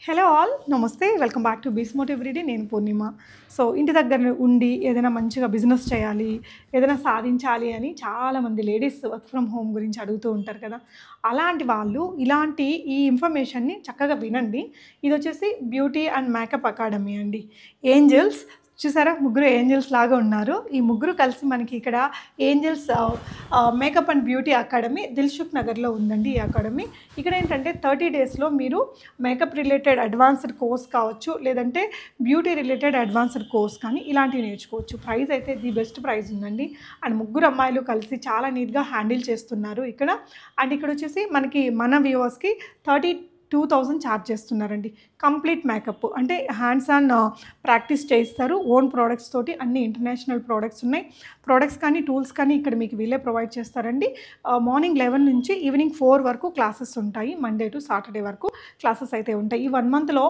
Hello all నమస్తే welcome back to బిస్మోట్ everyday. నేను పూర్ణిమ. So ఇంటి దగ్గర ఉండి ఏదైనా మంచిగా బిజినెస్ చేయాలి, ఏదైనా సాధించాలి అని చాలామంది లేడీస్ వర్క్ ఫ్రమ్ హోమ్ గురించి అడుగుతూ ఉంటారు కదా. అలాంటి వాళ్ళు ఇలాంటి ఈ ఇన్ఫర్మేషన్ని చక్కగా వినండి. ఇది వచ్చేసి బ్యూటీ అండ్ మేకప్ అకాడమీ అండి. ఏంజల్స్ చూసారా, ముగ్గురు ఏంజల్స్ లాగా ఉన్నారు. ఈ ముగ్గురు కలిసి మనకి ఇక్కడ angels makeup and beauty academy Dilsukh నగర్లో ఉందండి. ఈ అకాడమీ ఇక్కడ ఏంటంటే 30 డేస్లో మీరు మేకప్ రిలేటెడ్ అడ్వాన్స్డ్ కోర్స్ కావచ్చు, లేదంటే బ్యూటీ రిలేటెడ్ అడ్వాన్స్డ్ కోర్స్ కానీ ఇలాంటివి నేర్చుకోవచ్చు. ప్రైస్ అయితే ది బెస్ట్ ప్రైస్ ఉందండి. అండ్ ముగ్గురు అమ్మాయిలు కలిసి చాలా నీట్గా హ్యాండిల్ చేస్తున్నారు ఇక్కడ. అండ్ ఇక్కడ వచ్చేసి మనకి మన వ్యూవర్స్కి 32,000 ఛార్జ్ చేస్తున్నారండి. కంప్లీట్ మేకప్ అంటే హ్యాండ్స్ ఆన్ ప్రాక్టీస్ చేయిస్తారు. ఓన్ ప్రోడక్ట్స్ తోటి అన్ని ఇంటర్నేషనల్ ప్రోడక్ట్స్ ఉన్నాయి. ప్రోడక్ట్స్ కానీ టూల్స్ కానీ ఇక్కడ మీకు వీళ్ళే ప్రొవైడ్ చేస్తారండి. మార్నింగ్ 11 నుంచి ఈవినింగ్ 4 వరకు క్లాసెస్ ఉంటాయి. మండే టు సాటర్డే వరకు క్లాసెస్ అయితే ఉంటాయి. ఈ 1 మంత్లో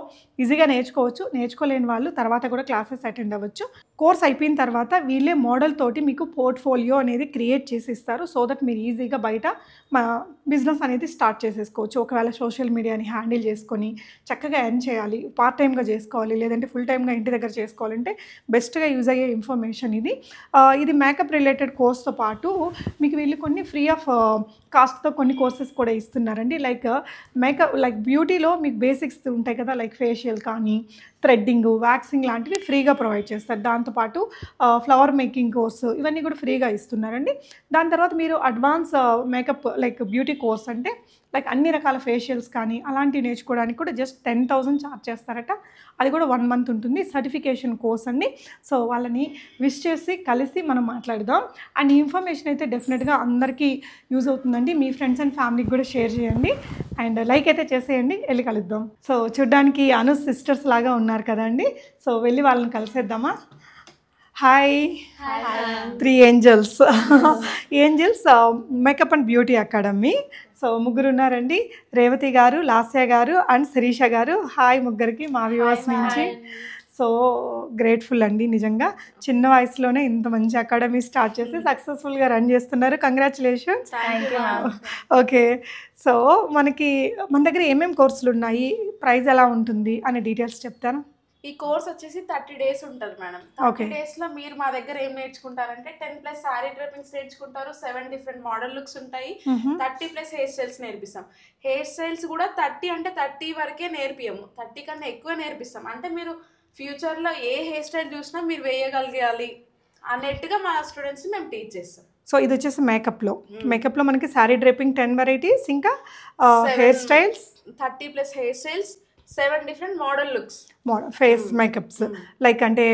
ఈజీగా నేర్చుకోవచ్చు. నేర్చుకోలేని వాళ్ళు తర్వాత కూడా క్లాసెస్ అటెండ్ అవ్వచ్చు. కోర్స్ అయిపోయిన తర్వాత వీళ్ళే మోడల్ తోటి మీకు పోర్ట్ఫోలియో అనేది క్రియేట్ చేసి ఇస్తారు. సో దట్ మీరు ఈజీగా బయట బిజినెస్ అనేది స్టార్ట్ చేసేసుకోవచ్చు. ఒకవేళ సోషల్ మీడియాని హ్యాండిల్ చేసుకొని చక్కగా ఎర్న్ చేయాలి, పార్ట్ టైమ్గా చేసుకోవాలి, లేదంటే ఫుల్ టైమ్గా ఇంటి దగ్గర చేసుకోవాలంటే బెస్ట్గా యూజ్ అయ్యే ఇన్ఫర్మేషన్ ఇది. ఇది మేకప్ రిలేటెడ్ కోర్స్తో పాటు మీకు వీళ్ళు కొన్ని ఫ్రీ ఆఫ్ కాస్ట్తో కొన్ని కోర్సెస్ కూడా ఇస్తున్నారండి. లైక్ మేకప్ లైక్ బ్యూటీలో మీకు బేసిక్స్ ఉంటాయి కదా, లైక్ ఫేషియల్ కానీ థ్రెడ్డింగ్, వ్యాక్సింగ్ లాంటివి ఫ్రీగా ప్రొవైడ్ చేస్తారు. దాంతోపాటు ఫ్లవర్ మేకింగ్ కోర్సు ఇవన్నీ కూడా ఫ్రీగా ఇస్తున్నారండి. దాని తర్వాత మీరు advance makeup like beauty course అంటే లైక్ అన్ని రకాల ఫేషియల్స్ కానీ అలాంటివి నేర్చుకోవడానికి కూడా జస్ట్ 10,000 ఛార్జ్ చేస్తారట. అది కూడా 1 మంత్ ఉంటుంది. సర్టిఫికేషన్ కోర్స్ అండి. సో వాళ్ళని విష్ చేసి కలిసి మనం మాట్లాడదాం. అండ్ ఈ ఇన్ఫర్మేషన్ అయితే డెఫినెట్గా అందరికీ యూజ్ అవుతుందండి. మీ ఫ్రెండ్స్ అండ్ ఫ్యామిలీకి కూడా షేర్ చేయండి అండ్ లైక్ అయితే చేసేయండి. వెళ్ళి కలుద్దాం. సో చూడ్డానికి అను సిస్టర్స్ లాగా ఉన్నారు కదండి. సో వెళ్ళి వాళ్ళని కలిసేద్దామా. Hi 3 angels angels makeup and beauty academy. So ముగ్గురు ఉన్నారండి. రేవతి గారు, లాస్య గారు అండ్ శిరీష గారు. హాయ్ ముగ్గురికి మా వ్యూవర్స్ నుంచి. సో గ్రేట్ఫుల్ అండి నిజంగా. చిన్న వయసులోనే ఇంత మంచి అకాడమీ స్టార్ట్ చేసి సక్సెస్ఫుల్గా రన్ చేస్తున్నారు. కంగ్రాచులేషన్స్. ఓకే, సో మన దగ్గర ఏమేమి కోర్సులు ఉన్నాయి, ప్రైస్ ఎలా ఉంటుంది అనే డీటెయిల్స్ చెప్తారా? ఈ కోర్స్ వచ్చేసి 30 డేస్ ఉంటుంది మేడం. 30 డేస్లో మీరు మా దగ్గర ఏం నేర్చుకుంటారంటే 10+ సారీ డ్రెపింగ్స్ నేర్చుకుంటారు. 7 డిఫరెంట్ మోడల్ లుక్స్ ఉంటాయి. 30+ హెయిర్ స్టైల్స్ నేర్పిస్తాం. హెయిర్ స్టైల్స్ కూడా 30 అంటే 30 వరకే నేర్పియము, 30 కన్నా ఎక్కువ నేర్పిస్తాం. అంటే మీరు ఫ్యూచర్లో ఏ హెయిర్ స్టైల్ చూసినా మీరు వేయగలగాలి అన్నట్టుగా మా స్టూడెంట్స్ని మేము టీచ్ చేస్తాం. సో ఇది వచ్చేసి మేకప్లో మనకి శారీ డ్రేపింగ్ 10 వెరైటీస్, ఇంకా hair styles 30+ hair styles, 7 different model looks, face makeups like అంటే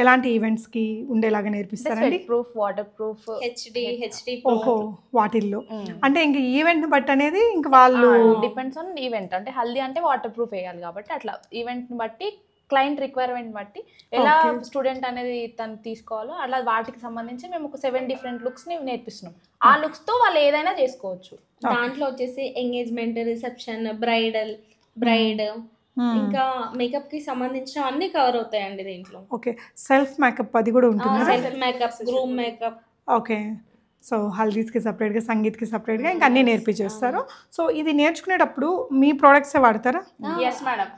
ఎలాంటి ఈవెంట్స్కి ఉండేలాగా నేర్పిస్తారండి? Proof, water proof, HD. ఓహో, వాటిల్లో అంటే ఇంక ఈవెంట్ బట్ అనేది ఇంకా వాళ్ళు డిపెండ్స్ ఆన్ ఈవెంట్. అంటే హల్దీ అంటే వాటర్ ప్రూఫ్ వేయాలి కాబట్టి అట్లా ఈవెంట్ని బట్టి, క్లయింట్ రిక్వైర్మెంట్ బట్టి ఎలా స్టూడెంట్ అనేది తను తీసుకోవాలో అలా వాటికి సంబంధించి మేము ఒక 7 డిఫరెంట్ లుక్స్ని నేర్పిస్తున్నాం. ఆ లుక్స్తో వాళ్ళు ఏదైనా చేసుకోవచ్చు. దాంట్లో వచ్చేసి ఎంగేజ్మెంట్, రిసెప్షన్, బ్రైడ్ ఇంకా మేకప్ కి సంబంధించిన అన్ని కవర్ అవుతాయండి దీంట్లో. ఓకే, సెల్ఫ్ మేకప్ అది కూడా ఉంటుంది. Self makeup, groom makeup. Okay, so హల్దీస్కి సపరేట్గా, సంగీత్కి సపరేట్గా ఇంకా అన్నీ నేర్పించేస్తారు. సో ఇది నేర్చుకునేటప్పుడు మీ ప్రోడక్ట్సే వాడతారా? ఎస్ మేడం,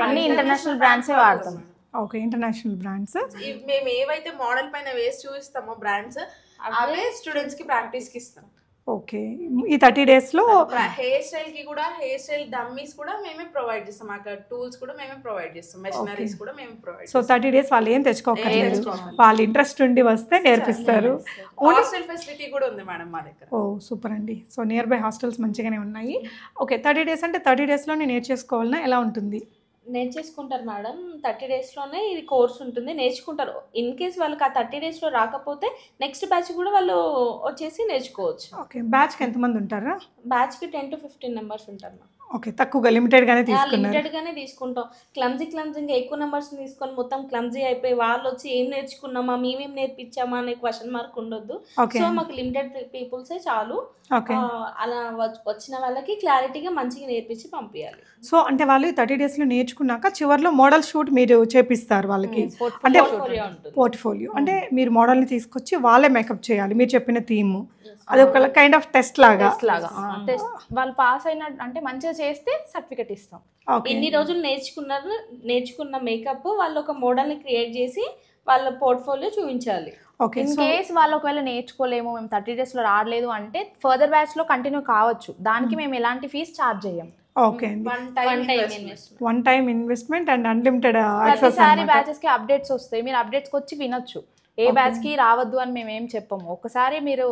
అన్ని ఇంటర్నేషనల్ బ్రాండ్సే వాడతాం. Okay, international brands. మేము ఏవైతే మోడల్ పైన వేసి చూపిస్తామో బ్రాండ్స్ అవే స్టూడెంట్స్ కి ప్రాక్టీస్ కి ఇస్తాం. ఓకే, ఈ 30 డేస్లో హెయిర్ స్టైల్ కి కూడా హెయిర్ స్టైల్ డమ్మీస్ కూడా మేమే ప్రొవైడ్ చేస్తాం. అక్కడ టూల్స్ కూడా మేమే ప్రొవైడ్ చేస్తాం, మెషినరీస్ కూడా మేమే ప్రొవైడ్. సో 30 డేస్ వాళ్ళు ఏం తెచ్చుకోకర్లేదు, వాళ్ళు ఇంట్రెస్ట్ ఉండి వస్తే నేర్పిస్తారు. హాస్టల్ ఫెసిలిటీ కూడా ఉంది మేడం మా దగ్గర. ఓ సూపర్ అండి. సో నియర్ బై హాస్టల్స్ మంచిగానే ఉన్నాయి. ఓకే, 30 డేస్ అంటే 30 డేస్లో నేను నేర్చేసుకోవాలన్నా ఎలా ఉంటుంది? నేర్చేసుకుంటారు మేడం. 30 డేస్లోనే ఇది కోర్స్ ఉంటుంది, నేర్చుకుంటారు. ఇన్ కేస్ వాళ్ళకి ఆ 30 డేస్లో రాకపోతే నెక్స్ట్ బ్యాచ్ కూడా వాళ్ళు వచ్చేసి నేర్చుకోవచ్చు. ఓకే, బ్యాచ్కి ఎంతమంది ఉంటారా? బ్యాచ్కి 10 to 15 మెంబర్స్ ఉంటారు. ఓకే, తక్కువగా లిమిటెడ్గానే తీసుకుంటాం. క్లమ్జీగా ఎక్కువ నెంబర్స్ తీసుకొని మొత్తం క్లమ్జీ అయిపోయి వాళ్ళు వచ్చి ఏం నేర్చుకున్నామా, మేమేం నేర్పించామా అనే క్వశ్చన్ మార్క్ ఉండొద్దు. సో మాకు లిమిటెడ్ పీపుల్సే చాలు. అలా వచ్చిన వాళ్ళకి క్లారిటీగా మంచిగా నేర్పించి పంపించాలి. సో అంటే వాళ్ళు 30 డేస్లో నేర్చుకున్నాక చివరిలో మోడల్ షూట్ మీరు చేపిస్తారు వాళ్ళకి. అంటే పోర్ట్ఫోలియో అంటే మీరు మోడల్ని తీసుకొచ్చి వాళ్ళే మేకప్ చేయాలి మీరు చెప్పిన థీమ్. అది ఒక కైండ్ ఆఫ్ టెస్ట్ లాగా. టెస్ట్ వాళ్ళు పాస్ అయిన అంటే మంచిగా చేస్తే సర్టిఫికెట్ ఇస్తాం. ఎన్ని రోజులు నేర్చుకున్న మేకప్ వాళ్ళు ఒక మోడల్ ని క్రియేట్ చేసి వాళ్ళ పోర్ట్ఫోలియో చూపించాలి. ఇన్ కేస్ వాళ్ళు ఒకవేళ నేర్చుకోలేము, మేము 30 days లో రాలేదు అంటే ఫర్దర్ బ్యాచ్ లో కంటిన్యూ కావచ్చు. దానికి మేము ఎలాంటి ఫీజ్ ఛార్జ్ చేయం. ఓకే అండి. One time investment and unlimited access. ప్రతిసారి బ్యాచెస్ కి అప్డేట్స్ వస్తాయి, మీరు అప్డేట్స్ కి వచ్చి వినొచ్చు. ఏ బ్యాచ్ కి రావద్దు అని మేము ఏం చెప్పము. ఒకసారి మీరు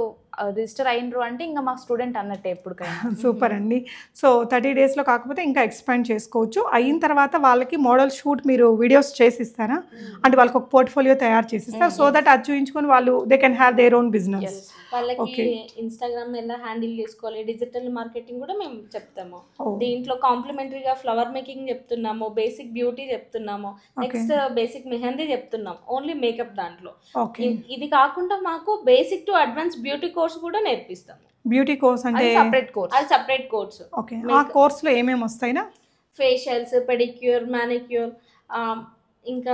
రిజిస్టర్ అయినరు అంటే ఇంకా మా స్టూడెంట్ అన్నట్టే ఎప్పటికైనా. సూపర్ అండి. సో 30 days లో కాకపోతే ఇంకా ఎక్స్పాండ్ చేసుకోవచ్చు. అయిన తర్వాత వాళ్ళకి మోడల్ షూట్ మీరు వీడియోస్ చేసి ఇస్తారా? అంటే వాళ్ళకి ఒక పోర్ట్ఫోలియో తయారు చేసి ఇస్తారు, సో దట్ అది చూపించుకొని వాళ్ళు they can have their own business. వాళ్ళకి ఇన్స్టాగ్రామ్ ఎలా హ్యాండిల్ చేసుకోవాలి, డిజిటల్ మార్కెటింగ్ కూడా మేము చెప్తాము. దీంట్లో కాంప్లిమెంటరీగా ఫ్లవర్ మేకింగ్ చెప్తున్నాము, బేసిక్ బ్యూటీ చెప్తున్నాము, నెక్స్ట్ బేసిక్ మెహందీ చెప్తున్నాం, ఓన్లీ మేకప్ దాంట్లో. ఇది కాకుండా మాకు basic to advance beauty course కూడా నేర్పిస్తాము. బ్యూటీ కోర్స్ అంటే అది సపరేట్ కోర్స్. ఓకే, ఆ కోర్స్ లో ఏమేమి వస్తాయినా? ఫేషియల్స్, పెడిక్యూర్, మానిక్యూర్, ఇంకా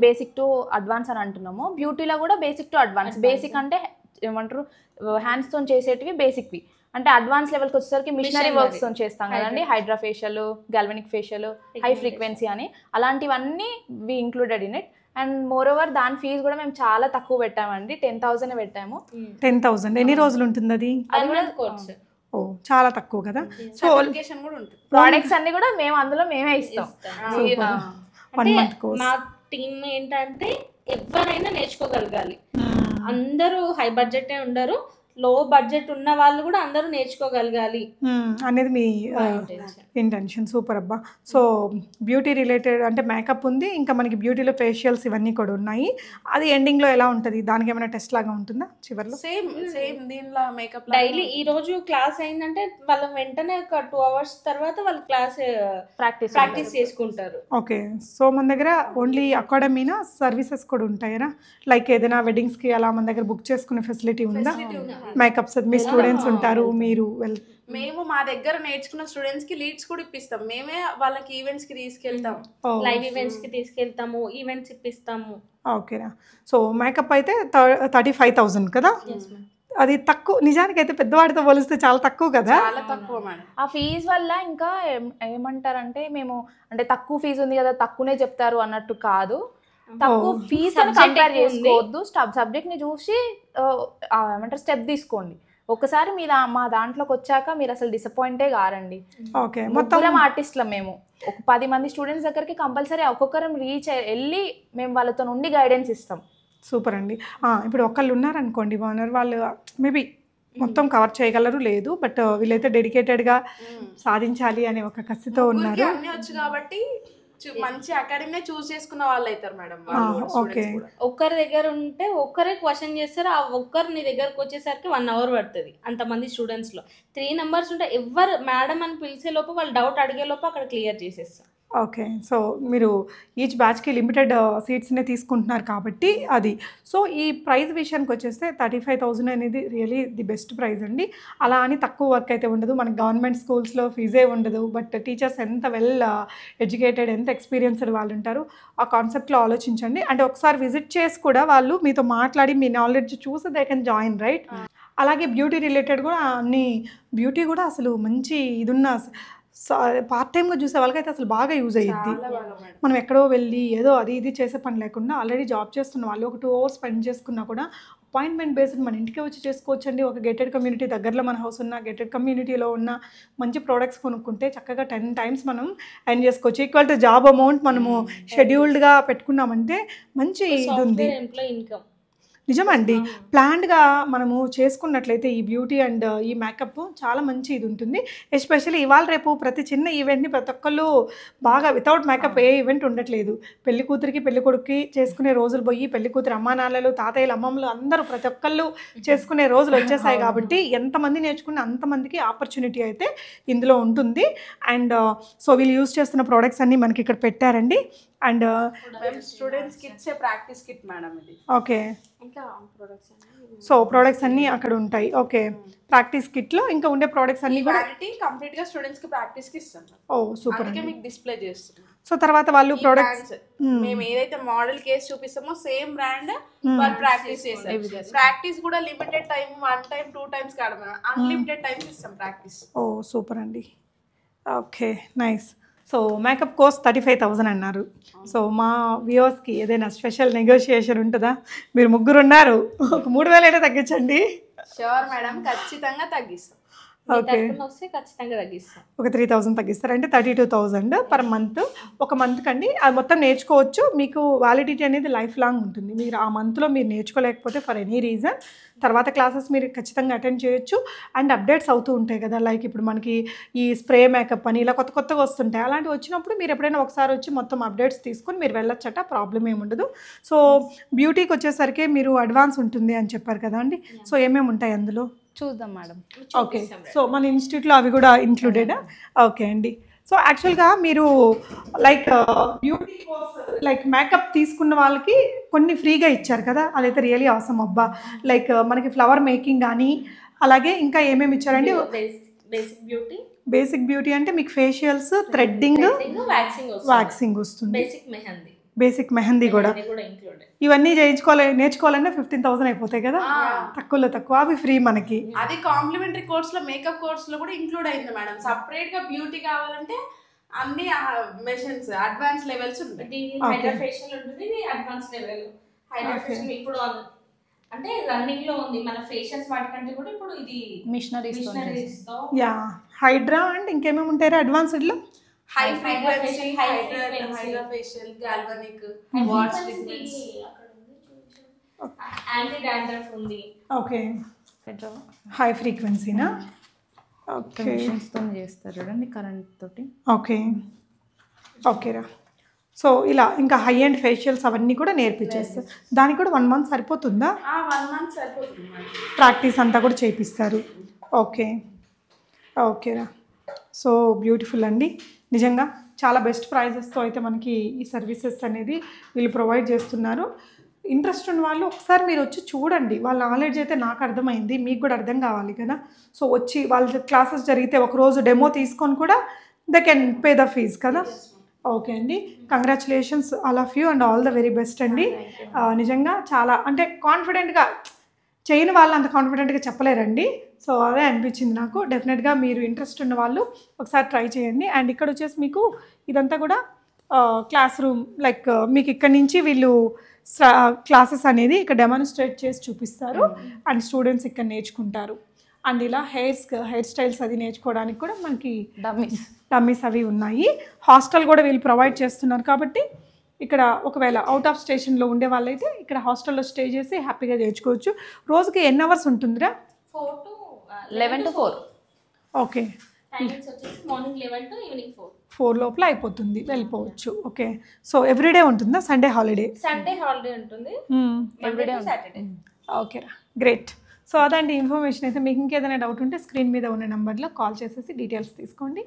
బేసిక్ టు అడ్వాన్స్ అని అంటున్నాము. బ్యూటీలో కూడా బేసిక్ టు అడ్వాన్స్. బేసిక్ అంటే ఏమంటారు హ్యాండ్స్ తో చేసేటివి బేసిక్వి. అంటే అడ్వాన్స్ లెవెల్కి వచ్చేసరికి మిషనరీ వర్క్స్ తో చేస్తాం కదండి, hydra facial, galvanic facial, high frequency అని, అలాంటివన్నీ we included in it. And moreover దాని ఫీజు కూడా మేము చాలా తక్కువ పెట్టామండి, 10,000 పెట్టాము. 10,000 ఎన్ని రోజులు ఉంటుంది అది? అది కూడా కోర్స్. ఓ చాలా తక్కువ కదా. సో ప్రోడక్ట్స్ అన్ని కూడా మేము అందులో మేమే ఇస్తాం. మా టీమ్ ఏంటంటే ఎవరైనా నేర్చుకోగలగాలి. అందరూ హై బడ్జెట్ ఉండరు, లో బడ్జెట్ ఉన్న వాళ్ళు కూడా అందరూ నేర్చుకోగలగాలి అనేది మీ ఇంటెన్షన్. సూపర్ అబ్బా. సో బ్యూటీ రిలేటెడ్ అంటే మేకప్ ఉంది, ఇంకా మనకి బ్యూటీలో ఫేషియల్స్ ఇవన్నీ కూడా ఉన్నాయి. అది ఎండింగ్ లో ఎలా ఉంటుంది? దానికి ఏమైనా టెస్ట్ లాగా ఉంటుందా చివరిలో? సేమ్ దీనిలో మేకప్ డైలీ ఈ రోజు క్లాస్ అయిందంటే వాళ్ళ వెంటనే ఒక 2 hours తర్వాత వాళ్ళు క్లాస్ ప్రాక్టీస్ చేసుకుంటారు. ఓకే, సో మన దగ్గర ఓన్లీ అకాడమీనా, సర్వీసెస్ కూడా ఉంటాయరా? లైక్ ఏదైనా వెడ్డింగ్స్ కి అలా మన దగ్గర బుక్ చేసుకునే ఫెసిలిటీ ఉందా? మేకప్స్ మీ స్టూడెంట్స్ ఉంటారు, మీరు మేము మా దగ్గర నేర్చుకున్న స్టూడెంట్స్ కి లీడ్స్ కూడా ఇప్పిస్తాం. మేమే వాళ్ళకి ఈవెంట్స్ కి తీసుకెళ్తాం, లైవ్ ఈవెంట్స్ కి తీసుకెళ్తాము, ఈవెంట్స్ ఇప్పిస్తాము. ఓకేనా. సో మేకప్ అయితే 35,000 కదా? అది తక్కువ నిజానికి అయితే, పెద్దవాడితో పోలిస్తే చాలా తక్కువ కదా? చాలా తక్కువ మేడం. ఆ ఫీజు వల్ల ఇంకా ఏమంటారంటే మేము అంటే తక్కువ ఫీజు ఉంది కదా తక్కువనే చెప్తారు అన్నట్టు కాదు. తక్కువ ఫీజు కంపేర్ చేసుకోవద్దు, సబ్జెక్ట్ ని చూసి ఏమంటారు స్టెప్ తీసుకోండి. ఒకసారి మీరు మా దాంట్లోకి వచ్చాక మీరు అసలు డిసప్పాయింటే కారండి. ఓకే, మొత్తం ఆర్టిస్ట్ల మేము ఒక 10 మంది స్టూడెంట్స్ దగ్గరికి కంపల్సరీ ఒక్కొక్కరం వెళ్ళి మేము వాళ్ళతో నుండి గైడెన్స్ ఇస్తాం. సూపర్ అండి. ఇప్పుడు ఒకళ్ళు ఉన్నారనుకోండి ఓనర్, వాళ్ళు మేబీ మొత్తం కవర్ చేయగలరు, లేదు బట్ వీళ్ళైతే డెడికేటెడ్గా సాధించాలి అనే ఒక కసితో ఉన్నారు. అన్నీ వచ్చు కాబట్టి మంచి అకాడమీ చూస్ చేసుకున్న వాళ్ళు అవుతారు మేడం. ఓకే, ఒక్కరి దగ్గర ఉంటే ఒక్కరే క్వశ్చన్ చేస్తారు, ఆ ఒక్కరు నీ దగ్గరకు వచ్చేసరికి 1 hour పడుతుంది. అంతమంది స్టూడెంట్స్ లో 3 numbers ఉంటే ఎవరు మేడం అని పిలిచే లోపు వాళ్ళు డౌట్ అడిగే లోపు అక్కడ క్లియర్ చేసేస్తాం. ఓకే, సో మీరు ఈచ్ బ్యాచ్కి లిమిటెడ్ సీట్స్నే తీసుకుంటున్నారు కాబట్టి అది. సో ఈ ప్రైస్ విషయానికి వచ్చేస్తే 35,000 అనేది రియలీ ది బెస్ట్ ప్రైస్ అండి. అలా అని తక్కువ వర్క్ అయితే ఉండదు. మనకి గవర్నమెంట్ స్కూల్స్లో ఫీజే ఉండదు, బట్ టీచర్స్ ఎంత వెల్ ఎడ్యుకేటెడ్, ఎంత ఎక్స్పీరియన్స్డ్ వాళ్ళు ఉంటారు. ఆ కాన్సెప్ట్లో ఆలోచించండి. అంటే ఒకసారి విజిట్ చేసి కూడా వాళ్ళు మీతో మాట్లాడి మీ నాలెడ్జ్ చూసి దే కెన్ జాయిన్, రైట్? అలాగే బ్యూటీ రిలేటెడ్ కూడా అన్ని బ్యూటీ కూడా అసలు మంచి ఇదున్న పార్ట్ టైమ్గా చూసే వాళ్ళకైతే అసలు బాగా యూజ్ అయ్యిద్ది. మనం ఎక్కడో వెళ్ళి ఏదో అది ఇది చేసే పని లేకుండా ఆల్రెడీ జాబ్ చేస్తున్న వాళ్ళు ఒక 2 hours స్పెండ్ చేసుకున్నా కూడా అపాయింట్మెంట్ బేస్డ్ మన ఇంటికి వచ్చి చేసుకోవచ్చండి. ఒక గేటెడ్ కమ్యూనిటీ దగ్గరలో మన హౌస్ ఉన్న గేటెడ్ కమ్యూనిటీలో ఉన్న మంచి ప్రోడక్ట్స్ కొనుక్కుంటే చక్కగా 10 times మనం ఎర్న్ చేసుకోవచ్చు. ఈక్వల్ టు జాబ్ అమౌంట్ మనము షెడ్యూల్డ్గా పెట్టుకున్నామంటే మంచి ఇది ఉంది. ఇన్కమ్ నిజమండి, ప్లాన్డ్గా మనము చేసుకున్నట్లయితే ఈ బ్యూటీ అండ్ ఈ మేకప్ చాలా మంచి ఇది ఉంటుంది. ఎస్పెషల్లీ ఇవాళ రేపు ప్రతి చిన్న ఈవెంట్ని ప్రతి ఒక్కళ్ళు బాగా వితౌట్ మేకప్ ఏ ఈవెంట్ ఉండట్లేదు. పెళ్లి కూతురికి పెళ్లి కొడుకుకి చేసుకునే రోజులు పోయి పెళ్లి కూతురు అమ్మా నాన్నలు తాతయ్యలు అమ్మమ్మలు అందరూ ప్రతి ఒక్కళ్ళు చేసుకునే రోజులు వచ్చేసాయి కాబట్టి ఎంతమంది నేర్చుకున్న అంతమందికి ఆపర్చునిటీ అయితే ఇందులో ఉంటుంది. అండ్ సో వీళ్ళు యూజ్ చేస్తున్న ప్రోడక్ట్స్ అన్నీ మనకి ఇక్కడ పెట్టారండి. అండ్ మేము స్టూడెంట్స్ కి ఇచ్చే ప్రాక్టీస్ కిట్ మేడం ఇది. ఓకే, ఇంకా ప్రొడక్ట్స్ సో ప్రోడక్ట్స్ అన్నీ అక్కడ ఉంటాయి. ఓకే, ప్రాక్టీస్ కిట్లో ఇంకా ఉండే ప్రోడక్ట్స్ అన్నీ కూడా. క్వాలిటీ కంప్లీట్ గా స్టూడెంట్స్ కి ప్రాక్టీస్ కి ఇస్తాం. ఓ సూపర్ అందుకే అండి. మీకు డిస్ప్లే చేస్తున్నాం. సో తర్వాత వాళ్ళు ప్రోడక్ట్స్ మేము ఏదైతే మోడల్ కేస్ చూపిస్తామో సేమ్ బ్రాండ్ వాళ్ళు ప్రాక్టీస్ చేస్తారు. ప్రాక్టీస్ కూడా లిమిటెడ్ టైం, 1 టైం 2 టైమ్స్ కాదు మేడం, అన్లిమిటెడ్ టైమ్స్ ఇస్తాం ప్రాక్టీస్. ఓ సూపర్ అండి. Okay, nice. So makeup course 35,000 అన్నారు. సో మా వ్యూవర్స్కి ఏదైనా స్పెషల్ నెగోషియేషన్ ఉంటుందా? మీరు ముగ్గురు ఉన్నారు, ఒక 3,000 అయినా తగ్గించండి. షూర్ మేడం, ఖచ్చితంగా తగ్గిస్తాం. ఓకే, వస్తే ఖచ్చితంగా తగ్గిస్తాం. ఒక 3,000 తగ్గిస్తారు అంటే 32,000 పర్ మంత్. ఒక మంత్కి అండి అది మొత్తం నేర్చుకోవచ్చు. మీకు వ్యాలిడిటీ అనేది లైఫ్ లాంగ్ ఉంటుంది. మీరు ఆ మంత్లో మీరు నేర్చుకోలేకపోతే ఫర్ ఎనీ రీజన్ తర్వాత క్లాసెస్ మీరు ఖచ్చితంగా అటెండ్ చేయొచ్చు. అండ్ అప్డేట్స్ అవుతూ ఉంటాయి కదా, లైక్ ఇప్పుడు మనకి ఈ స్ప్రే మేకప్ అని ఇలా కొత్త కొత్తగా వస్తుంటాయి. అలాంటివి వచ్చినప్పుడు మీరు ఎప్పుడైనా ఒకసారి వచ్చి మొత్తం అప్డేట్స్ తీసుకొని మీరు వెళ్ళొచ్చట, ప్రాబ్లం ఏమి ఉండదు. సో బ్యూటీకి వచ్చేసరికి మీరు అడ్వాన్స్ ఉంటుంది అని చెప్పారు కదా అండి. సో ఏమేమి ఉంటాయి అందులో చూద్దాం మేడం. ఓకే, సో మన ఇన్స్టిట్యూట్లో అవి కూడా ఇంక్లూడెడా? ఓకే అండి. సో యాక్చువల్గా మీరు like beauty course like makeup తీసుకున్న వాళ్ళకి కొన్ని ఫ్రీగా ఇచ్చారు కదా, అదైతే రియలీ అవసరం అబ్బా. లైక్ మనకి ఫ్లవర్ మేకింగ్ కానీ అలాగే ఇంకా ఏమేమి ఇచ్చారండి? Basic beauty. బేసిక్ బ్యూటీ అంటే మీకు ఫేషియల్స్, థ్రెడ్డింగ్, వ్యాక్సింగ్ వస్తుంది. బేసిక్ మెహందీ కూడా ఇంక్లూడెడ్. ఇవన్నీ నేర్చుకోవాలన్నా 15,000 అయిపోతాయి కదా, తక్కువలో తక్కువ. అవి ఫ్రీ మనకి. అది కాంప్లిమెంటరీ కోర్స్ లో, మేకప్ కోర్స్ లో కూడా ఇంక్లూడ్ అయింది మేడం. సపరేట్ గా బ్యూటీ కావాలంటే అన్ని మెషిన్స్ అడ్వాన్స్ లెవెల్స్ ఉంటాయి. హైడ్రా ఫేషియల్ ఉంటుంది, ఇది అడ్వాన్స్ లెవెల్. హైడ్రా ఫేషియల్ ఇప్పుడు అంటే రన్నింగ్ లో ఉంది. మన ఫేషియల్స్ వాటికంటే కూడా ఇప్పుడు ఇది మిషనరీస్ తో. యా, హైడ్రా అండ్ ఇంకేమేమి ఉంటాయి అడ్వాన్స్డ్లో? High frequency, hydra facial, galvanic, wash liquids, anti dandruff ఉంది. ఓకే, హై ఫ్రీక్వెన్సీనా? ఓకే, మిషన్స్ తో చేస్తారు చూడండి, కరెంట్ తోటి. ఓకే, ఓకేరా. సో ఇలా ఇంకా హై అండ్ ఫేషియల్స్ అవన్నీ కూడా నేర్పించేస్తారు. దానికి కూడా 1 మంత్ సరిపోతుందా? 1 మంత్ సరిపోతుంది మేడం. ప్రాక్టీస్ అంతా కూడా చేపిస్తారు. ఓకే, ఓకేరా. సో బ్యూటిఫుల్ అండి, నిజంగా చాలా బెస్ట్ ప్రైజెస్తో అయితే మనకి ఈ సర్వీసెస్ అనేది వీళ్ళు ప్రొవైడ్ చేస్తున్నారు. ఇంట్రెస్ట్ ఉన్న వాళ్ళు ఒకసారి మీరు వచ్చి చూడండి. వాళ్ళ నాలెడ్జ్ అయితే నాకు అర్థమైంది, మీకు కూడా అర్థం కావాలి కదా. సో వచ్చి వాళ్ళ క్లాసెస్ జరిగితే ఒకరోజు డెమో తీసుకొని కూడా they can pay the fees కదా. ఓకే అండి, congratulations all of you and all the very best అండి. నిజంగా చాలా అంటే కాన్ఫిడెంట్గా చేయని వాళ్ళు అంత కాన్ఫిడెంట్గా చెప్పలేరండి. సో అదే అనిపించింది నాకు. డెఫినెట్గా మీరు ఇంట్రెస్ట్ ఉన్న వాళ్ళు ఒకసారి ట్రై చేయండి. అండ్ ఇక్కడ వచ్చేసి మీకు ఇదంతా కూడా క్లాస్ రూమ్, లైక్ మీకు ఇక్కడ నుంచి వీళ్ళు క్లాసెస్ అనేది ఇక్కడ డెమాన్స్ట్రేట్ చేసి చూపిస్తారు అండ్ స్టూడెంట్స్ ఇక్కడ నేర్చుకుంటారు. అండ్ ఇలా హెయిర్ స్టైల్స్ అది నేర్చుకోవడానికి కూడా మనకి డమ్మీస్ అవి ఉన్నాయి. హాస్టల్ కూడా వీళ్ళు ప్రొవైడ్ చేస్తున్నారు కాబట్టి ఇక్కడ ఒకవేళ అవుట్ ఆఫ్ స్టేషన్లో ఉండే వాళ్ళైతే ఇక్కడ హాస్టల్లో స్టే చేసి హ్యాపీగా నేర్చుకోవచ్చు. రోజుకి ఎన్ని అవర్స్ ఉంటుందిరా? 11 to 4. ఓకే, టైమింగ్స్ వచ్చేసి మార్నింగ్ 11 to ఈవినింగ్ 4 లోపల అయిపోతుంది, వెళ్ళిపోవచ్చు. ఓకే, సో ఎవ్రీడే ఉంటుందా? సండే హాలిడే ఉంటుంది, ఎవ్రీడే సాటర్డే. ఓకేరా, గ్రేట్. సో అదండి ఇన్ఫర్మేషన్. అయితే మీకు ఇంకేదైనా డౌట్ ఉంటే స్క్రీన్ మీద ఉన్న నెంబర్లో కాల్ చేసేసి డీటెయిల్స్ తీసుకోండి.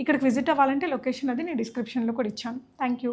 ఇక్కడికి విజిట్ అవ్వాలంటే లొకేషన్ అది నేను డిస్క్రిప్షన్లో కూడా ఇచ్చాను. Thank you.